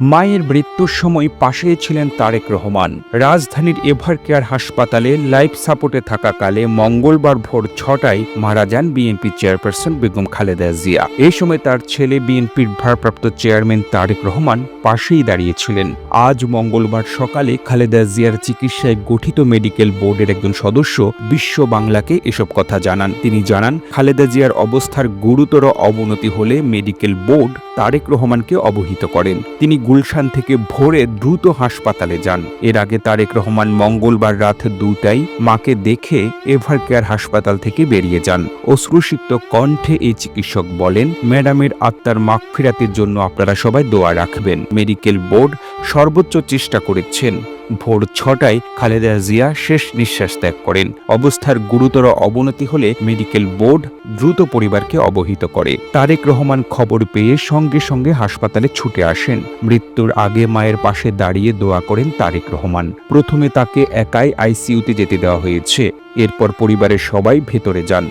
মায়ের মৃত্যুর সময় পাশেই ছিলেন তারেক রহমান। রাজধানীর এভারকেয়ার হাসপাতালে লাইফ সাপোর্টে থাকাকালে মঙ্গলবার ভোর ৬টায় মারা যান বিএনপি চেয়ারপারসন বেগম খালেদা জিয়া। এই সময় তার ছেলে বিএনপির ভারপ্রাপ্ত চেয়ারম্যান তারেক রহমান পাশেই দাঁড়িয়েছিলেন। আজ মঙ্গলবার সকালে খালেদা জিয়ার চিকিৎসায় গঠিত মেডিকেল বোর্ডের একজন সদস্য বিশ্ব বাংলাকে এসব কথা জানান। তিনি জানান, খালেদা জিয়ার অবস্থার গুরুতর অবনতি হলে মেডিকেল বোর্ড তারেক রহমানকে অবহিত করেন। তিনি গুলশান থেকে ভোরে দ্রুত হাসপাতালে যান। এর আগে তারেক রহমান মঙ্গলবার রাত ২টায় মাকে দেখে এভারকেয়ার হাসপাতাল থেকে বেরিয়ে যান। অশ্রুসিক্ত কণ্ঠে এই চিকিৎসক বলেন, ম্যাডামের আত্মার মাগফিরাতের জন্য আপনারা সবাই দোয়া রাখবেন। মেডিকেল বোর্ড সর্বোচ্চ চেষ্টা করেছেন। ভোর ৬টায় খালেদা জিয়া শেষ নিঃশ্বাস ত্যাগ করেন। অবস্থার গুরুতর অবনতি হলে মেডিকেল বোর্ড দ্রুত পরিবারকে অবহিত করে। তারেক রহমান খবর পেয়ে সঙ্গে সঙ্গে হাসপাতালে ছুটে আসেন। মৃত্যুর আগে মায়ের পাশে দাঁড়িয়ে দোয়া করেন তারেক রহমান। প্রথমে তাকে একাই আইসিইউতে যেতে দেওয়া হয়েছে। এরপর পরিবারের সবাই ভেতরে যান।